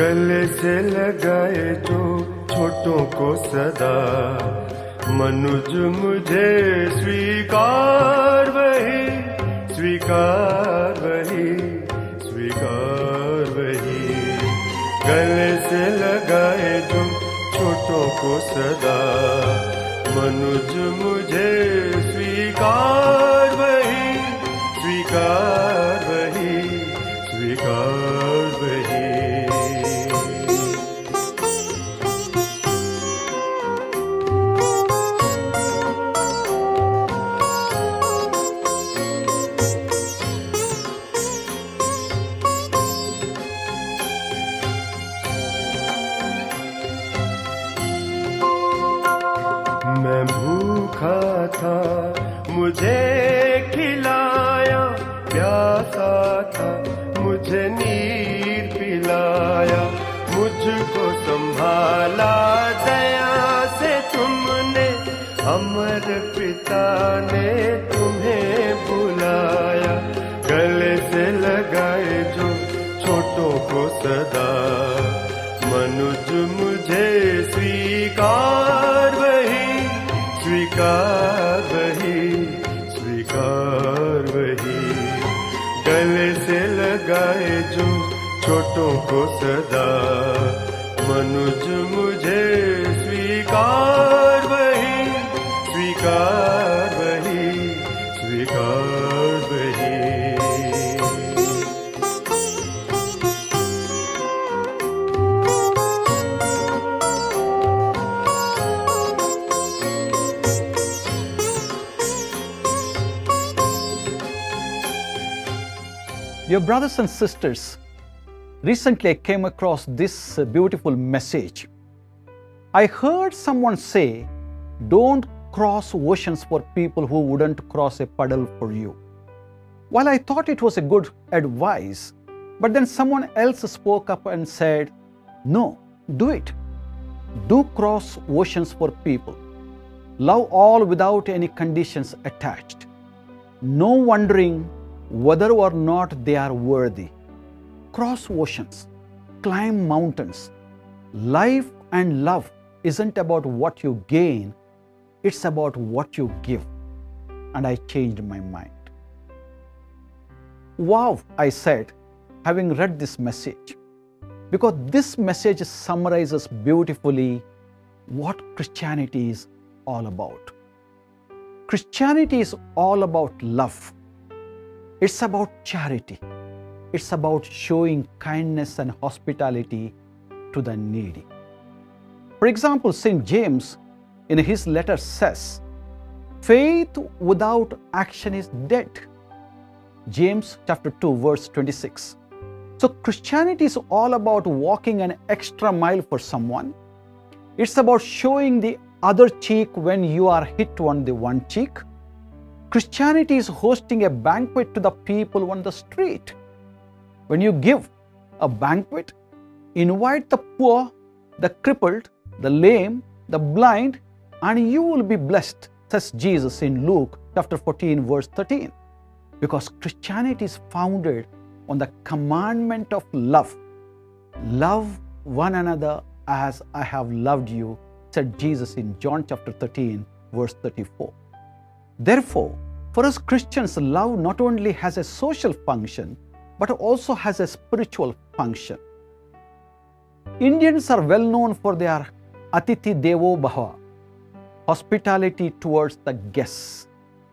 गले से लगाए जो छोटों को सदा, मनुज मुझे स्वीकार वही, स्वीकार वही, स्वीकार वही। गले से लगाए जो छोटों को सदा, मनुज मुझे स्वीकार वही, स्वीकार वही, स्वीकार वही। मैं भूखा था मुझे खिलाया, प्यासा था मुझे नीर पिलाया, मुझको संभाला दया से तुमने, अमर पिता ने तुम्हें बुलाया। गले से लगाए जो छोटों को सदा, मनुज मुझे स्वीकार वही, स्वीकार वही, स्वीकार वही। गले से लगाए जो छोटों को सदा, मनुज मुझे स्वीकार वही, स्वीकार वही, स्वीकार वही। Dear brothers and sisters, recently I came across this beautiful message. I heard someone say, don't cross oceans for people who wouldn't cross a puddle for you. While I thought it was a good advice, but then someone else spoke up and said, no, do it. Do cross oceans for people. Love all without any conditions attached. No wondering whether or not they are worthy. Cross oceans, climb mountains. Life and love isn't about what you gain, it's about what you give. And I changed my mind. Wow, I said, having read this message, because this message summarizes beautifully what Christianity is all about. Christianity is all about love. It's about charity. It's about showing kindness and hospitality to the needy. For example, St. James in his letter says, faith without action is dead. James chapter 2 verse 26. So Christianity is all about walking an extra mile for someone. It's about showing the other cheek when you are hit on the one cheek. Christianity is hosting a banquet to the people on the street. When you give a banquet, invite the poor, the crippled, the lame, the blind, and you will be blessed, says Jesus in Luke chapter 14 verse 13. Because Christianity is founded on the commandment of love. Love one another as I have loved you, said Jesus in John chapter 13 verse 34. Therefore, for us Christians, love not only has a social function, but also has a spiritual function. Indians are well known for their Atithi Devo Bhava, hospitality towards the guests,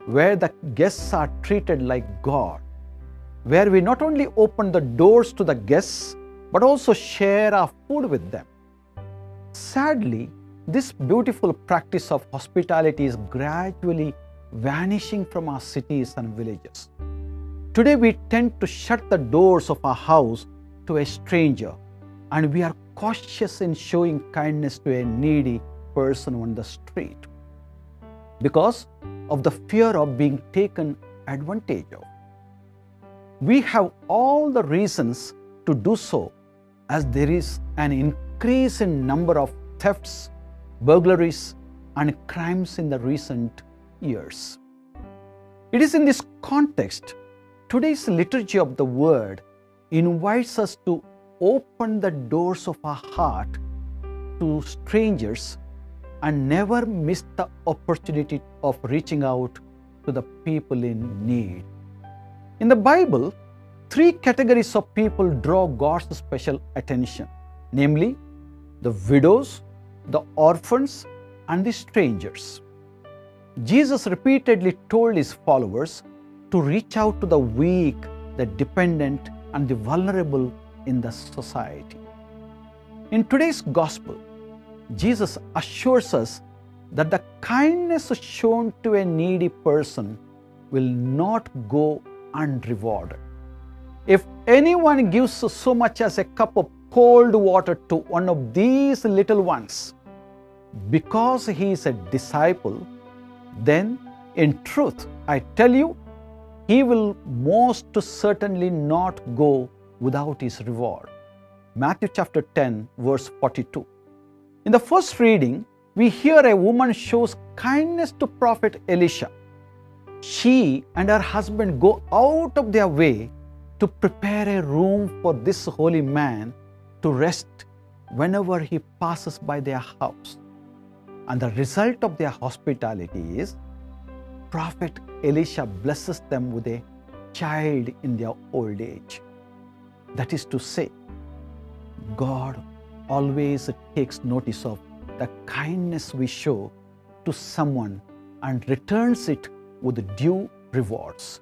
where the guests are treated like God, where we not only open the doors to the guests, but also share our food with them. Sadly, this beautiful practice of hospitality is gradually vanishing from our cities and villages. Today we tend to shut the doors of our house to a stranger, and we are cautious in showing kindness to a needy person on the street because of the fear of being taken advantage of. We have all the reasons to do so, as there is an increase in number of thefts, burglaries, and crimes in the recent years. It is in this context, today's liturgy of the word invites us to open the doors of our heart to strangers and never miss the opportunity of reaching out to the people in need. In the Bible, three categories of people draw God's special attention, namely the widows, the orphans, and the strangers. Jesus repeatedly told his followers to reach out to the weak, the dependent, and the vulnerable in the society. In today's gospel, Jesus assures us that the kindness shown to a needy person will not go unrewarded. If anyone gives so much as a cup of cold water to one of these little ones, because he is a disciple, then in truth, I tell you, he will most certainly not go without his reward. Matthew chapter 10, verse 42. In the first reading, we hear a woman shows kindness to Prophet Elisha. She and her husband go out of their way to prepare a room for this holy man to rest whenever he passes by their house. And the result of their hospitality is Prophet Elisha blesses them with a child in their old age. That is to say, God always takes notice of the kindness we show to someone and returns it with due rewards.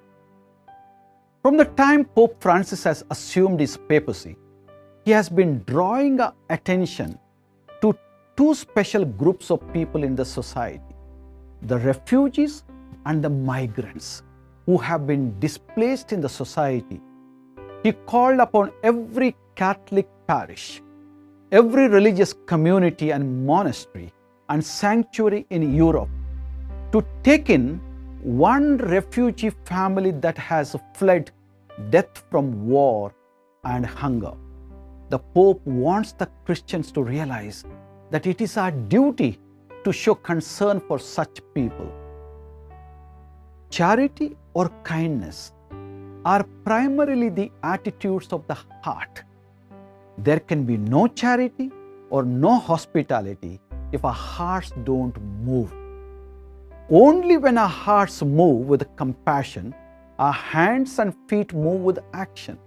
From the time Pope Francis has assumed his papacy, he has been drawing our attention to two special groups of people in the society: the refugees and the migrants who have been displaced in the society. He called upon every Catholic parish, every religious community and monastery and sanctuary in Europe to take in one refugee family that has fled death from war and hunger. The Pope wants the Christians to realize that it is our duty to show concern for such people. Charity or kindness are primarily the attitudes of the heart. There can be no charity or no hospitality if our hearts don't move. Only when our hearts move with compassion, our hands and feet move with action.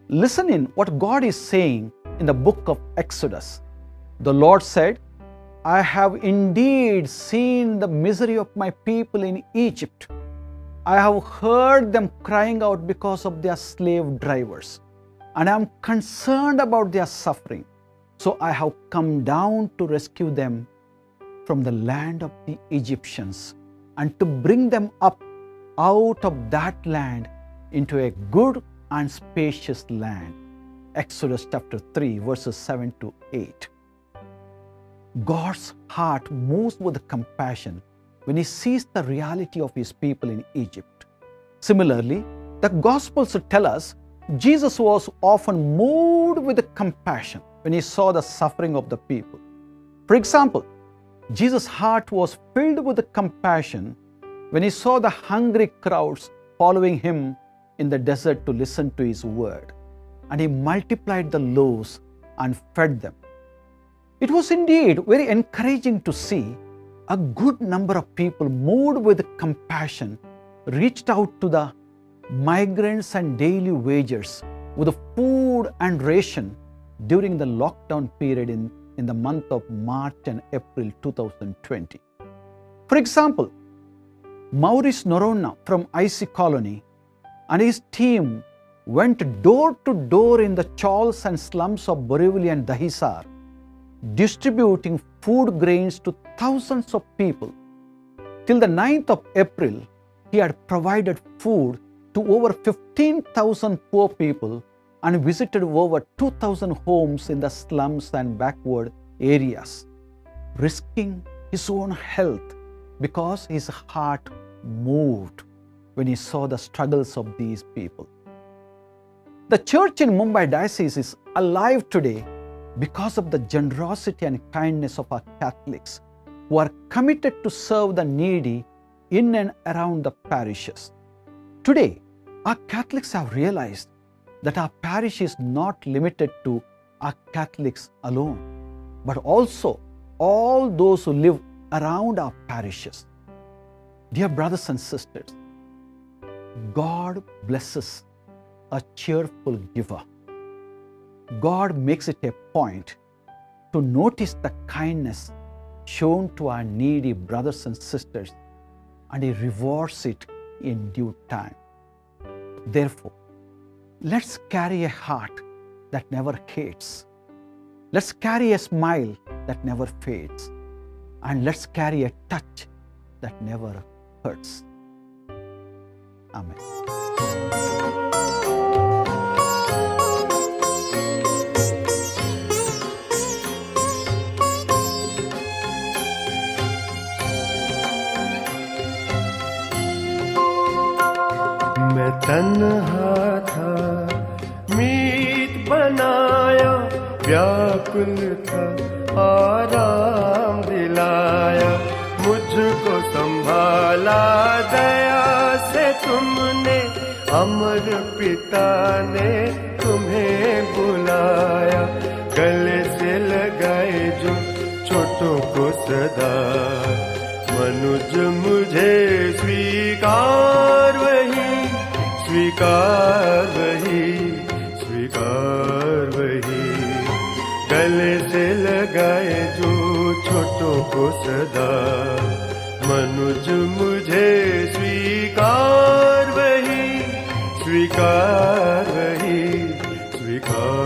Listen in what God is saying in the book of Exodus. The Lord said, I have indeed seen the misery of my people in Egypt. I have heard them crying out because of their slave drivers, and I am concerned about their suffering. So I have come down to rescue them from the land of the Egyptians and to bring them up out of that land into a good and spacious land. Exodus chapter 3, verses 7 to 8. God's heart moves with compassion when he sees the reality of his people in Egypt. Similarly, the Gospels tell us Jesus was often moved with compassion when he saw the suffering of the people. For example, Jesus' heart was filled with compassion when he saw the hungry crowds following him in the desert to listen to his word, and he multiplied the loaves and fed them. It was indeed very encouraging to see a good number of people moved with compassion reached out to the migrants and daily wagers with food and ration during the lockdown period in the month of March and April 2020. For example, Maurice Norona from IC Colony and his team went door to door in the chawls and slums of Borivali and Dahisar, distributing food grains to thousands of people. Till the 9th of April, he had provided food to over 15,000 poor people and visited over 2,000 homes in the slums and backward areas, risking his own health because his heart moved when he saw the struggles of these people. The church in Mumbai Diocese is alive today because of the generosity and kindness of our Catholics who are committed to serve the needy in and around the parishes. Today, our Catholics have realized that our parish is not limited to our Catholics alone, but also all those who live around our parishes. Dear brothers and sisters, God blesses a cheerful giver. God makes it a point to notice the kindness shown to our needy brothers and sisters, and He rewards it in due time. Therefore, let's carry a heart that never hates. Let's carry a smile that never fades. And let's carry a touch that never hurts. Amen. मैं तन्हा था, मीत बनाया, व्याकुल था, आराम दिलाया, मुझको संभाला दया से तुमने, अमर पिता ने तुम्हें बुलाया, गले से लगाए जो छोटों को सदा, मनुज मुझे स्वीकार वही, स्वीकार वही, स्वीकार वही, गले से लगाए जो छोटों को सदा, मनुज मुझे स्वीकार वही, स्वीकार वही, स्वीकार